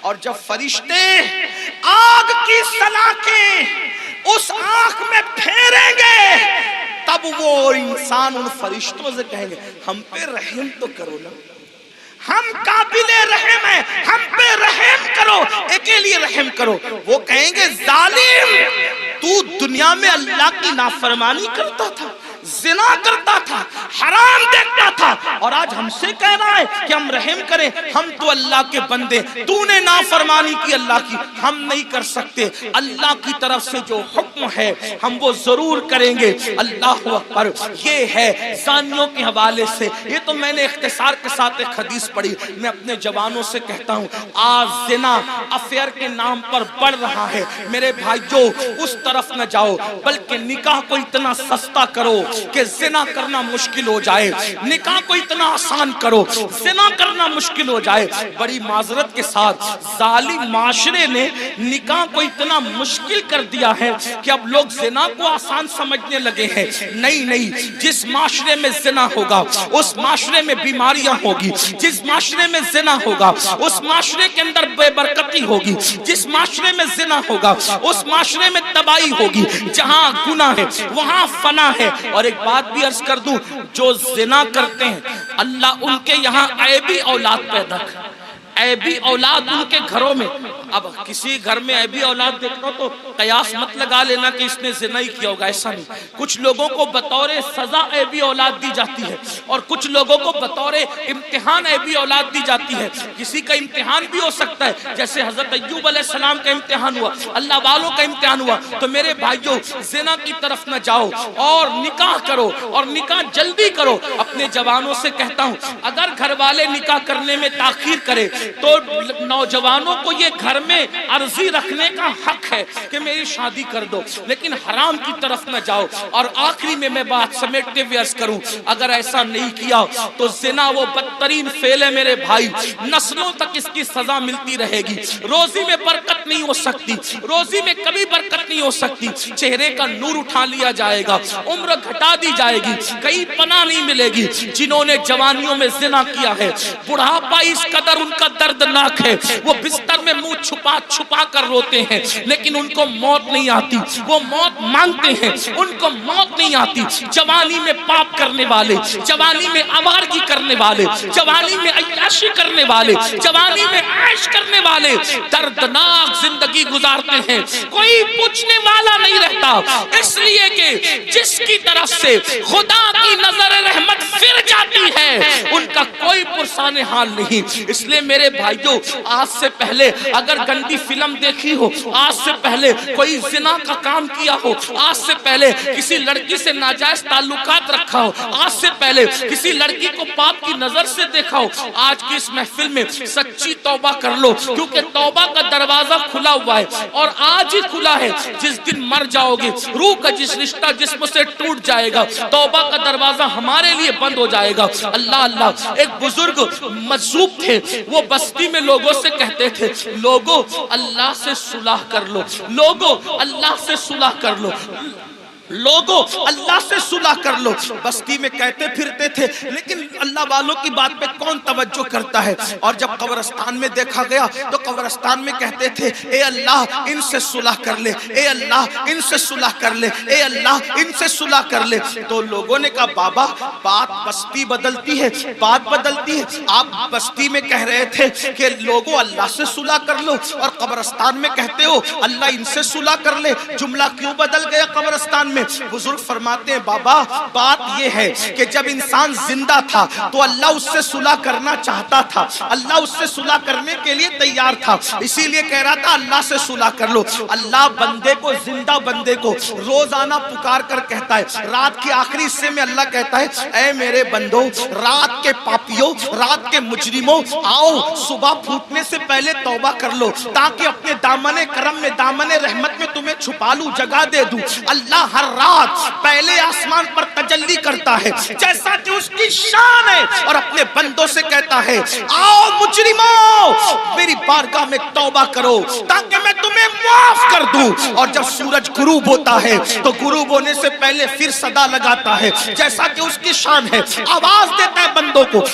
اور جب فرشتے آگ کی سلاخیں اس آنکھ میں پھیریں گے تب وہ انسان ان فرشتوں سے کہیں گے ہم پہ رحم تو کرو نا، ہم قابل رحم ہیں، ہم پہ رحم کرو، ایک لیے رحم کرو۔ وہ کہیں گے ظالم تو دنیا میں اللہ کی نافرمانی کرتا تھا، زنا کرتا تھا، حرام دیکھتا تھا، اور آج ہم سے کہہ رہا ہے کہ ہم رحم کریں، ہم تو اللہ کے بندے، تو نے نافرمانی کی اللہ کی، ہم نہیں کر سکتے۔ اللہ کی طرف سے جو حکم ہے ہم وہ ضرور کریں گے۔ اللہ اکبر۔ یہ ہے زانیوں کے حوالے سے۔ یہ تو میں نے اختصار کے ساتھ ایک حدیث پڑھی۔ میں اپنے جوانوں سے کہتا ہوں آج زنا افیئر کے نام پر بڑھ رہا ہے، میرے بھائیو اس طرف نہ جاؤ، بلکہ نکاح کو اتنا سستا کرو کہ زنا کرنا مشکل ہو جائے، نکاح کو اتنا آسان کرو زنا کرنا مشکل ہو جائے۔ بڑی معذرت کے ساتھ ظالم معاشرے نے نکاح کو اتنا مشکل کر دیا ہے کہ اب لوگ زنا کو آسان سمجھنے لگے ہیں۔ نہیں، جس معاشرے میں زنا ہوگا اس معاشرے میں بیماریاں ہوگی، جس معاشرے میں زنا ہوگا اس معاشرے کے اندر بے برکتی ہوگی، جس معاشرے میں زنا ہوگا اس معاشرے میں تباہی ہوگی۔ جہاں گناہ ہے وہاں فنا ہے۔ اور ایک بات بھی عرض کر دوں، جو زنا کرتے ہیں اللہ ان کے یہاں عیبی اولاد پیدا کر، عیبی اولاد ان کے گھروں میں۔ اب کسی گھر میں عیبی اولاد دیکھنا تو قیاس مت لگا لینا کہ اس نے زنا ہی کیا ہوگا، ایسا نہیں۔ کچھ لوگوں کو بطور سزا عیبی اولاد دی جاتی ہے اور کچھ لوگوں کو بطور امتحان عیبی اولاد دی جاتی ہے۔ کسی کا امتحان بھی ہو سکتا ہے، جیسے حضرت ایوب علیہ السلام کا امتحان ہوا، اللہ والوں کا امتحان ہوا۔ تو میرے بھائیو زنا کی طرف نہ جاؤ اور نکاح کرو، اور نکاح جلدی کرو۔ اپنے جوانوں سے کہتا ہوں اگر گھر والے نکاح کرنے میں تاخیر کرے تو نوجوانوں کو یہ گھر میں عرضی رکھنے کا حق ہے کہ میری شادی کر دو، لیکن حرام کی طرف نہ جاؤ۔ اور آخری میں بات سمیٹتے ہوئے عرض کروں، اگر ایسا نہیں کیا تو زنا وہ بدترین فعل ہے میرے بھائی، نسلوں تک اس کی سزا ملتی رہے گی۔ روزی میں برکت نہیں ہو سکتی، روزی میں کبھی برکت نہیں ہو سکتی، چہرے کا نور اٹھا لیا جائے گا، عمر گھٹا دی جائے گی، کہیں پناہ نہیں ملے گی۔ جنہوں نے جوانیوں میں زنا کیا ہے بڑھاپا اس قدر ان کا دردناک ہے، وہ بستر میں منہ چھپا چھپا کر روتے ہیں لیکن ان کو موت نہیں آتی، وہ موت مانگتے ہیں ان کو موت نہیں آتی۔ جوانی میں پاپ کرنے والے، جوانی میں آوارگی کرنے والے، جوانی میں عیاشی کرنے والے، جوانی میں عیش کرنے والے دردناک زندگی گزارتے ہیں، کوئی پوچھنے والا نہیں رہتا، اس لیے کہ جس کی طرف سے خدا کی نظر رحمت پھر جاتی ہے ان کا کوئی پرسان حال نہیں۔ اس لیے میرے بھائیو آج سے پہلے اگر گندی فلم دیکھی ہو، آج سے پہلے کوئی زنا کا کام کیا ہو، آج سے پہلے کسی لڑکی سے ناجائز تعلقات رکھا ہو، آج سے پہلے کسی لڑکی کو پاپ کی نظر سے دیکھا ہو، آج کی اس محفل میں سچی توبہ کر لو، کیونکہ توبہ کا دروازہ کھلا ہوا ہے اور آج ہی کھلا ہے۔ جس دن مر جاؤ گے روح کا جس رشتہ جسم سے ٹوٹ جائے گا، توبہ کا دروازہ ہمارے لیے بند ہو جائے گا۔ اللہ ایک بزرگ مجذوب تھے، وہ بستی میں لوگوں سے کہتے تھے لوگوں اللہ سے صلح کر لو، لوگوں اللہ سے صلح کر لو، لوگوں اللہ سے صلح کر لو۔ بستی میں کہتے پھرتے تھے لیکن اللہ والوں کی بات پہ کون توجہ کرتا ہے۔ اور جب قبرستان میں دیکھا گیا تو قبرستان میں کہتے تھے اے اللہ ان سے صلح کر لے، اے اللہ ان سے صلح کر لے، اے اللہ ان سے صلح کر لے۔ تو لوگوں نے کہا بابا بات بستی بدلتی ہے، بات بدلتی ہے، آپ بستی میں کہہ رہے تھے کہ لوگوں اللہ سے صلح کر لو اور قبرستان میں کہتے ہو اللہ ان سے صلح کر لے، جملہ کیوں بدل گیا قبرستان میں؟ بزرگ فرماتے ہیں بابا بات یہ ہے کہ جب انسان زندہ تھا تو اللہ اس سے صلح کرنا چاہتا تھا، اللہ اس سے صلح کرنے کے لیے تیار تھا، اسی لیے کہہ رہا تھا اللہ سے صلح کر لو۔ اللہ بندے کو، زندہ بندے کو روزانہ پکار کر کہتا ہے، رات کے آخری حصے میں اللہ کہتا ہے اے میرے بندو، رات کے پاپیوں، رات کے مجرموں، آؤ صبح پھوٹنے سے پہلے توبہ کر لو تاکہ اپنے دامن کرم میں، دامن رحمت میں تمہیں چھپا لوں، جگہ دے دوں۔ اللہ ہر رات پہلے آسمان پر تجلی کرتا ہے جیسا کہ اس کی شان ہے اور اپنے بندوں سے کہتا ہے آؤ مجرموں میری بارگاہ میں توبہ کرو تاکہ میں تمہیں معاف کر دوں۔ اور جب سورج غروب ہوتا ہے تو غروب ہونے سے پہلے پھر صدا لگاتا ہے جیسا کہ اس کی شان ہے، آواز دیتا ہے بندوں کو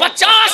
50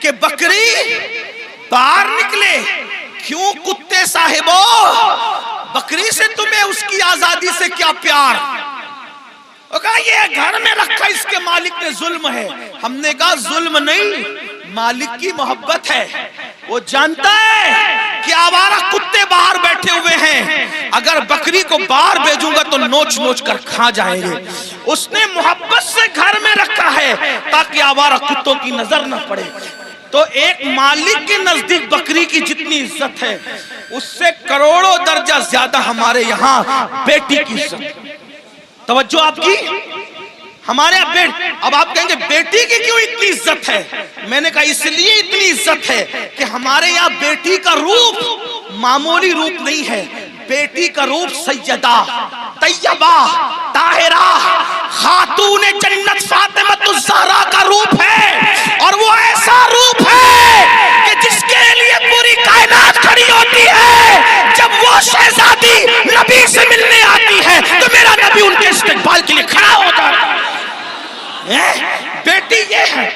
کہ بکری باہر نکلے. کیوں کتے صاحبو، بکری سے تمہیں اس کی آزادی سے کیا پیار؟ وہ کہا یہ گھر میں رکھا اس کے مالک نے ظلم ہے. ہم نے کہا ظلم نہیں، مالک کی محبت ہے. وہ جانتا ہے کہ آوارہ کتے باہر بیٹھے ہوئے ہیں، اگر بکری کو باہر بھیجوں گا تو نوچ نوچ کر کھا جائیں گے. اس نے محبت سے گھر میں رکھا ہے تاکہ آوارہ کتوں کی نظر نہ پڑے. تو ایک مالک کے نزدیک بکری کی جتنی عزت ہے اس سے کروڑوں درجہ زیادہ ہمارے یہاں بیٹی کی عزت. توجہ آپ کی. ہمارے اب آپ کہیں گے بیٹی کی کیوں اتنی عزت ہے؟ میں نے کہا اس لیے اتنی عزت ہے کہ ہمارے یہاں بیٹی کا روپ معمولی روپ نہیں ہے. بیٹی کا روپ سیدہ طیبہ طاہرہ خاتون جنت فاطمۃ الزہرا کا روپ ہے. اور وہ ایسا روپ ہے کہ جس کے لیے پوری کائنات کھڑی ہوتی ہے. جب وہ شہزادی نبی سے ملنے آتی ہے تو میرا نبی ان کے استقبال کے لیے کھڑا ہوتا ہے. بیٹی یہ ہے.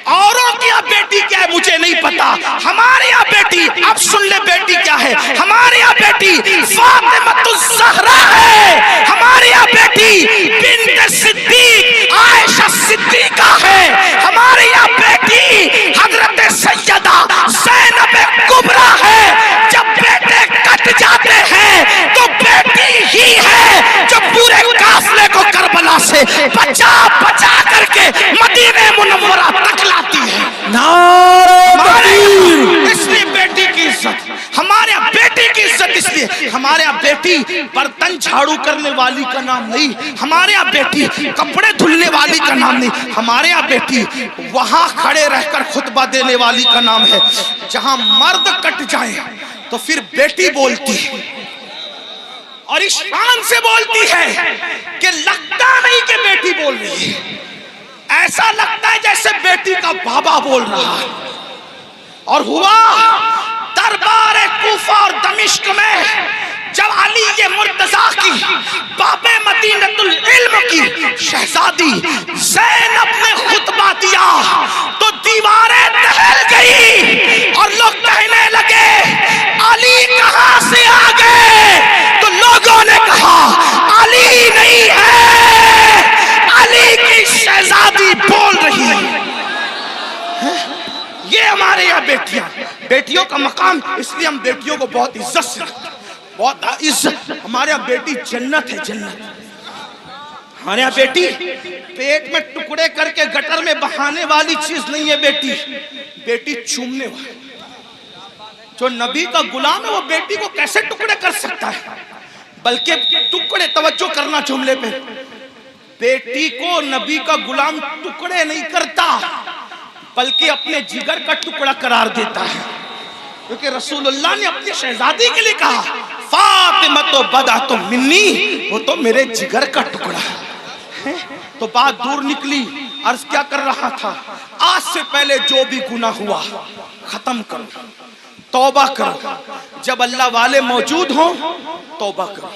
اوروں کی یہاں بیٹی کیا ہے مجھے نہیں پتا. ہمارے یہاں بیٹی، اب سن لے بیٹی کیا ہے. ہمارے یہاں بیٹی فاطمۃ الزہرا ہے. ہمارے یہاں بیٹی بنت صدیق عائشہ صدیقہ ہے. ہمارے یہاں بیٹی حضرت سیدہ زینب کبریٰ ہے. جب بیٹے کٹ جاتے ہیں تو بیٹی ہی ہے جو پورے قافلے کو کربلا سے بچا بچا کر کے مدینہ منورہ تک لاتی ہے. نعرہ تکبیر. اس لیے بیٹی کی عزت ہمارے یہاں، بیٹی کی عزت اس لیے ہمارے یہاں بیٹی برتن جھاڑو کرنے والی کا نام نہیں. ہمارے یہاں بیٹی کپڑے دھلنے والی کا نام نہیں. ہمارے یہاں بیٹی وہاں کھڑے رہ کر خطبہ دینے والی کا نام ہے. جہاں مرد کٹ جائیں تو پھر بیٹی بولتی ہے اور اس شان سے بولتی ہے کہ لگتا نہیں کہ بیٹی بول رہی ہے. ایسا لگتا ہے جیسے بیٹی کا بابا بول رہا ہے. اور ہوا دربار کوفہ اور دمشق میں جب علی مرتضیٰ کی باب مدینۃ العلم کی شہزادی زینب نے خطبہ دیا تو دیواریں دہل گئی اور لوگ کہنے لگے علی کہاں سے آ گئے؟ تو لوگوں نے کہا علی نہیں ہے، علی کی شہزادی بول رہی ہے. یہ ہمارے یہاں بیٹیاں، بیٹیوں کا مقام اس لیے ہم بیٹیوں کو بہت عزت سے رکھتے ہیں. بہت عزت. ہمارے یہاں بیٹی جنت ہے، جنت. ہمارے یہاں بیٹی پیٹ میں ٹکڑے کر کے گٹر میں بہانے والی چیز نہیں ہے. بیٹی بیٹی چومنے والی. جو نبی کا غلام ہے وہ بیٹی کو کیسے ٹکڑے کر سکتا ہے؟ بلکہ ٹکڑے، توجہ کرنا جملے پہ، بیٹی کو نبی کا غلام ٹکڑے نہیں کرتا بلکہ اپنے جگر کا ٹکڑا قرار دیتا ہے. کیونکہ رسول اللہ نے اپنی شہزادی کے لیے کہا فاطمہ تو بدعۃ منی، وہ تو میرے جگر کا ٹکڑا ہے. تو بات دور نکلی. عرض کیا کر رہا تھا؟ آج سے پہلے جو بھی گناہ ہوا ختم کرو، توبہ کرو. جب اللہ والے موجود ہوں توبہ کرو.